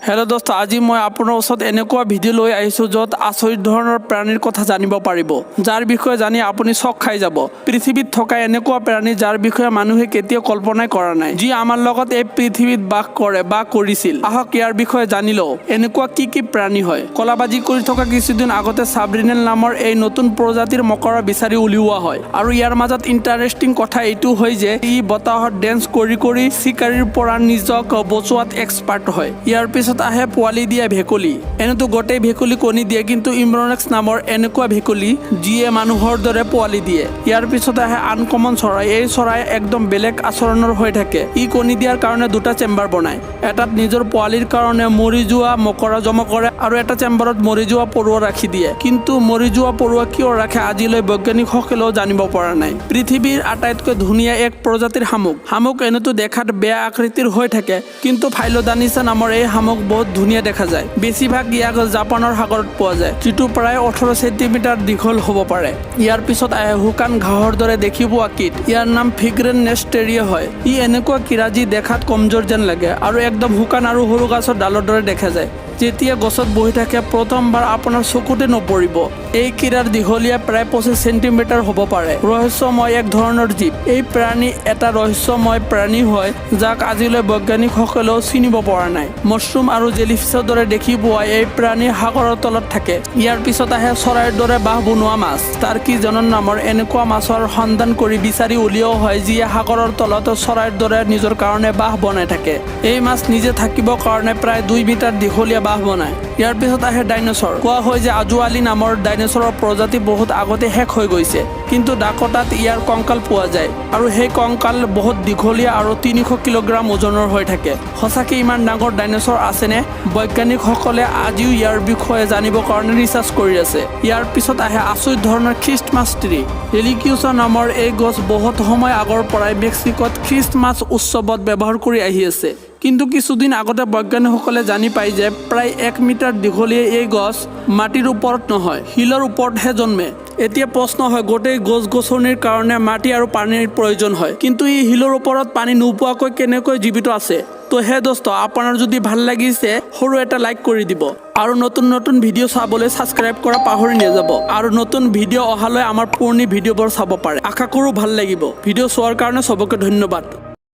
Hello दोस्त, आज मैं आपनर ओसत एनेकुवा भिडिओ লৈ আহিছো যত আচৰিত ধৰণৰ প্ৰাণীৰ কথা জানিব পাৰিব, যাৰ বিষয়ে জানি আপুনি শক খাই যাব। পৃথিৱীত থকা এনেকুৱা প্ৰাণী যাৰ বিষয়ে মানুহে কেতিয়াও কল্পনাই কৰা নাই, যি আমাৰ লগত এই পৃথিৱীত বাস কৰে বা কৰিছিল। আহক ইয়াৰ বিষয়ে জানি লওঁ। এনেকুৱা কি প্ৰাণী হয়? কলাবাজি কৰি থকা কিছুদিন আগতে সাবৰিনেল নামৰ এই নতুন প্ৰজাতিৰ মকৰা বিচাৰি উলিওৱা হয়, আৰু ইয়াৰ মাজত ইণ্টাৰেষ্টিং কথা এইটো হয় যে ই বতাহত ডেন্স কৰি কৰি চিকাৰীৰ পৰা নিজক বচোৱাত এক্সপাৰ্ট হয়। ইয়াৰ পিছত আহে পোৱালি দিয়া ভেকুলী। এনেতো গোটেই ভেকুলী কণী দিয়ে, কিন্তু ইমৰনেক্স নামৰ এনেকুৱা ভেকুলী যিয়ে মানুহৰ দৰে পোৱালি দিয়ে। ইয়াৰ পিছত আহে আনকমন চৰাই। এই চৰাই একদম বেলেগ আচৰণৰ হৈ থাকে। ই কণী দিয়াৰ কাৰণে দুটা চেম্বাৰ বনায়। এটাত নিজৰ পোৱালিৰ কাৰণে মৰি যোৱা মকৰা জমা কৰে আৰু এটা চেম্বাৰত মৰি যোৱা পৰুৱা ৰাখি দিয়ে। কিন্তু মৰি যোৱা পৰুৱা কিয় ৰাখে আজিলৈ বৈজ্ঞানিকসকলেও জানিব পৰা নাই। পৃথিৱীৰ আটাইতকৈ ধুনীয়া এক প্ৰজাতিৰ শামুক। শামুক এনেতো দেখাত বেয়া আকৃতিৰ হৈ থাকে, কিন্তু ফাইলোডানিছা নামৰ এই শামুক বহুত ধুনীয়া দেখা যায়। বেছিভাগ ইয়াক জাপানৰ সাগৰত পোৱা যায়, যিটো প্ৰায় 18 সেণ্টিমিটাৰ দীঘল হ'ব পাৰে। ইয়াৰ পিছত আহে শুকান ঘাঁহৰ দৰে দেখি পোৱা কীট। ইয়াৰ নাম ফিগ্ৰেন নেষ্টেৰিয়া হয়। ই এনেকুৱা কীৰা যি দেখাত কমজোৰ যেন লাগে আৰু একদম শুকান আৰু সৰু গছৰ ডালৰ দৰে দেখা যায়। যেতিয়া গছত বহি থাকে প্ৰথমবাৰ আপোনাৰ চকুতে নপৰিব। এই কীৰাৰ দীঘলীয়া প্ৰায় 25 সেণ্টিমিটাৰ হ'ব পাৰে। ৰহস্যময় এক ধৰণৰ জীৱ। এই প্ৰাণী এটা ৰহস্যময় প্ৰাণী হয়, যাক আজিলৈ বৈজ্ঞানিকসকলেও চিনিব পৰা নাই। মছৰুম আৰু জেলিফিছৰ দৰে দেখি পোৱা এই প্ৰাণী সাগৰৰ তলত থাকে। ইয়াৰ পিছত আহে চৰাইৰ দৰে বাহ বনোৱা মাছ। টাৰ্কি জনন নামৰ এনেকুৱা মাছৰ সন্ধান কৰি বিচাৰি উলিওৱা হয়, যিয়ে সাগৰৰ তলত চৰাইৰ দৰে নিজৰ কাৰণে বাহ বনাই থাকে। এই মাছ নিজে থাকিবৰ কাৰণে প্ৰায় 2 মিটাৰ দীঘলীয়া বাহ বনায়। ইয়াৰ পিছত আহে ডাইনছৰ। কোৱা হয় যে আজুৱালি নামৰ ডাইনছৰৰ প্ৰজাতি বহুত আগতে শেষ হৈ গৈছে, কিন্তু ডাকোটাত ইয়াৰ কংকাল পোৱা যায়, আৰু সেই কংকাল বহুত দীঘলীয়া আৰু 300 কিলোগ্ৰাম ওজনৰ হৈ থাকে। সঁচাকৈ ইমান ডাঙৰ ডাইনছৰ আছেনে? বৈজ্ঞানিকসকলে আজিও ইয়াৰ বিষয়ে জানিবৰ কাৰণে ৰিচাৰ্চ কৰি আছে। ইয়াৰ পিছত আহে আচৰিত ধৰণৰ খ্ৰীষ্টমাছ ট্ৰী। হেলিকিউচা নামৰ এই গছ বহুত সময় আগৰ পৰাই মেক্সিকোত খ্ৰীষ্টমাছ উৎসৱত ব্যৱহাৰ কৰি আহি আছে। কিন্তু কিছুদিন আগতে বৈজ্ঞানিকসকলে জানি পায় যে প্ৰায় 1 মিটাৰ দীঘলীয়া এই গছ মাটিৰ ওপৰত নহয়, শিলৰ ওপৰতহে জন্মে। এতিয়া প্ৰশ্ন হয়, গোটেই গছ-গছনিৰ কাৰণে মাটি আৰু পানীৰ প্ৰয়োজন হয়, কিন্তু ই শিলৰ ওপৰত পানী নোপোৱাকৈ কেনেকৈ জীৱিত আছে? তো হে দোস্ত, আপোনাৰ যদি ভাল লাগিছে সৰু এটা লাইক কৰি দিব, আৰু নতুন নতুন ভিডিঅ' চাবলৈ ছাবস্ক্ৰাইব কৰা পাহৰি নাযাব। আৰু নতুন ভিডিঅ' অহালৈ আমাৰ পুৰণি ভিডিঅ'বোৰ চাব পাৰে। আশা কৰোঁ ভাল লাগিব। ভিডিঅ' চোৱাৰ কাৰণে চবকে ধন্যবাদ।